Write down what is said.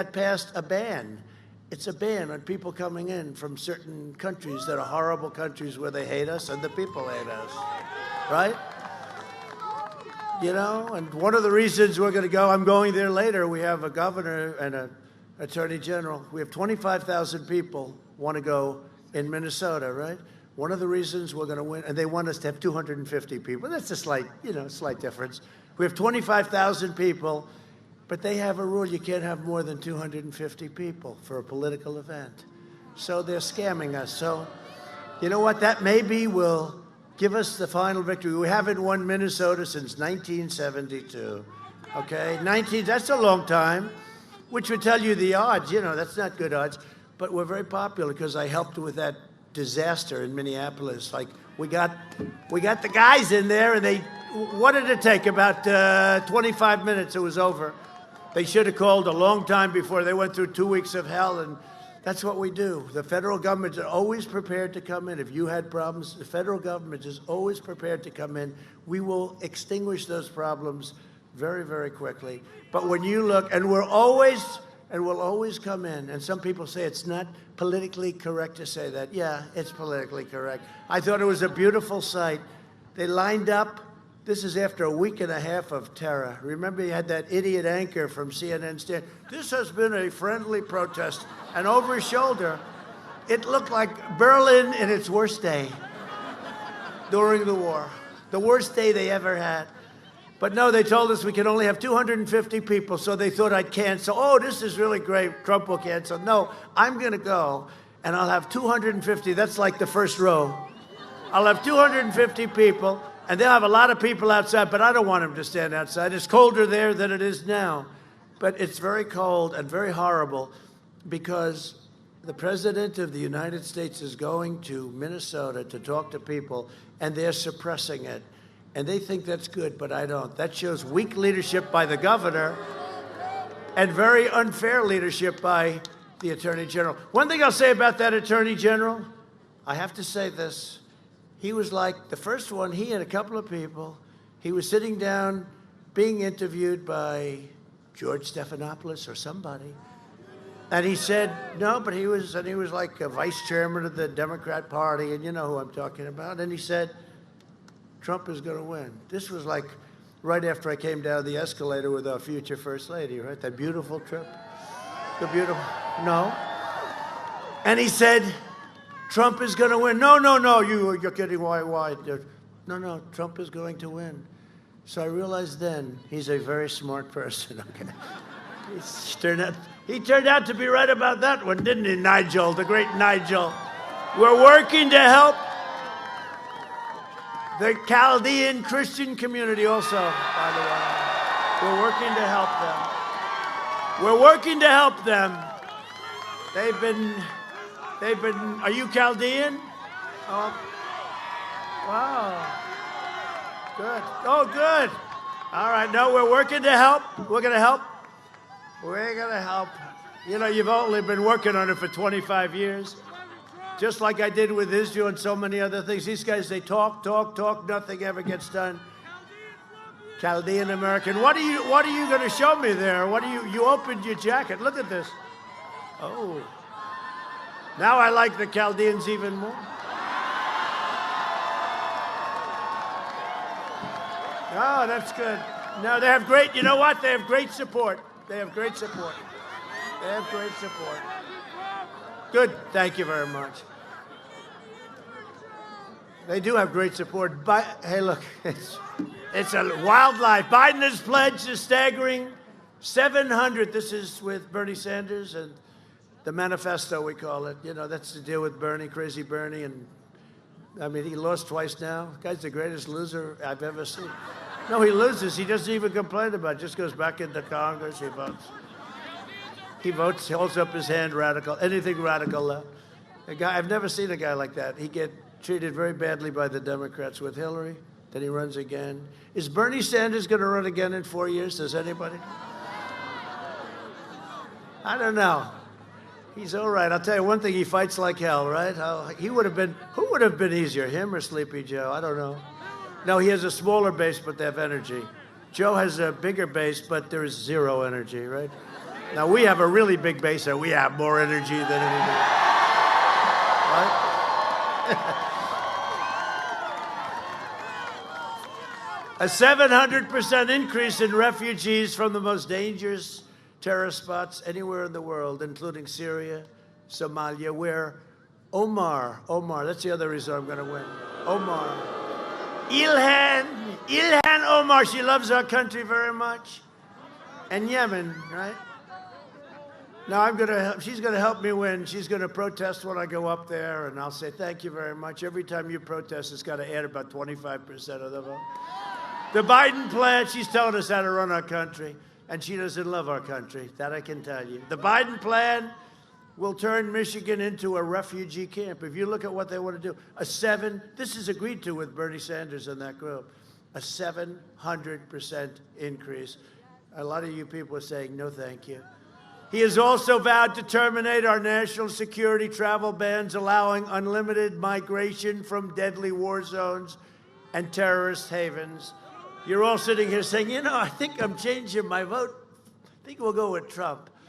passed a ban. It's a ban on people coming in from certain countries that are horrible countries where they hate us and the people hate us, right? You know, and one of the reasons we're going to go, I'm going there later, we have a governor and an attorney general. We have 25,000 people want to go in Minnesota, right? One of the reasons we're going to win, and they want us to have 250 people. That's a slight, slight difference. We have 25,000 people, but they have a rule: you can't have more than 250 people for a political event. So they're scamming us. So, you know what? That maybe will give us the final victory. We haven't won Minnesota since 1972. Okay, that's a long time, which would tell you the odds. That's not good odds. But we're very popular because I helped with that disaster in Minneapolis. Like, we got the guys in there, and what did it take? About 25 minutes, it was over. They should have called a long time before. They went through 2 weeks of hell, and that's what we do. The federal government is always prepared to come in. If you had problems, the federal government is always prepared to come in. We will extinguish those problems very, very quickly. But when you look, and we'll always come in, and some people say it's not politically correct to say that. Yeah, it's politically correct. I thought it was a beautiful sight. They lined up. This is after a week and a half of terror. Remember, you had that idiot anchor from CNN stand. This has been a friendly protest. And over his shoulder, it looked like Berlin in its worst day during the war. The worst day they ever had. But no, they told us we can only have 250 people, so they thought I'd cancel. Oh, this is really great. Trump will cancel. No, I'm going to go, and I'll have 250. That's like the first row. I'll have 250 people. And they'll have a lot of people outside, but I don't want them to stand outside. It's colder there than it is now. But it's very cold and very horrible because the President of the United States is going to Minnesota to talk to people, and they're suppressing it. And they think that's good, but I don't. That shows weak leadership by the governor and very unfair leadership by the Attorney General. One thing I'll say about that Attorney General, I have to say this. He was like the first one, he and a couple of people. He was sitting down being interviewed by George Stephanopoulos or somebody. And he said, no, but he was like a vice chairman of the Democrat Party, and you know who I'm talking about. And he said, Trump is going to win. This was like right after I came down the escalator with our future First Lady, right? That beautiful trip. No. And he said, Trump is going to win. No, you're kidding. Why? No, Trump is going to win. So I realized then he's a very smart person. Okay, he turned out to be right about that one, didn't he, Nigel, the great Nigel? We're working to help the Chaldean Christian community also, by the way. We're working to help them. They've been, are you Chaldean? Oh, wow. Good. Oh, good. All right. No, we're working to help. We're going to help. You've only been working on it for 25 years. Just like I did with Israel and so many other things. These guys, they talk, nothing ever gets done. Chaldean American. What are you going to show me there? You opened your jacket. Look at this. Oh. Now I like the Chaldeans even more. Oh, that's good. No, they have great, you know what? They have great support. Good. Thank you very much. They do have great support. But hey, look, it's a wildlife. Biden has pledged a staggering 700. This is with Bernie Sanders and the manifesto, we call it. That's the deal with Bernie, crazy Bernie. And I mean, he lost twice now. The guy's the greatest loser I've ever seen. No, he loses. He doesn't even complain about it. Just goes back into Congress. He votes, holds up his hand, radical, anything radical left. I've never seen a guy like that. He get treated very badly by the Democrats with Hillary. Then he runs again. Is Bernie Sanders going to run again in 4 years? Does anybody? I don't know. He's all right. I'll tell you one thing, he fights like hell, right? Who would have been easier, him or Sleepy Joe? I don't know. No, he has a smaller base, but they have energy. Joe has a bigger base, but there is zero energy, right? Now, we have a really big base here. We have more energy than anybody. Right? A 700% increase in refugees from the most dangerous terrorist spots anywhere in the world, including Syria, Somalia, where Omar, that's the other reason I'm going to win. Omar. Ilhan Omar, she loves our country very much. And Yemen, right? Now she's going to help me win. She's going to protest when I go up there, and I'll say, thank you very much. Every time you protest, it's got to add about 25% of the vote. The Biden plan, she's telling us how to run our country, and she doesn't love our country. That I can tell you. The Biden plan will turn Michigan into a refugee camp. If you look at what they want to do, this is agreed to with Bernie Sanders and that group, a 700% increase. A lot of you people are saying, no, thank you. He has also vowed to terminate our national security travel bans, allowing unlimited migration from deadly war zones and terrorist havens. You're all sitting here saying, I think I'm changing my vote. I think we'll go with Trump.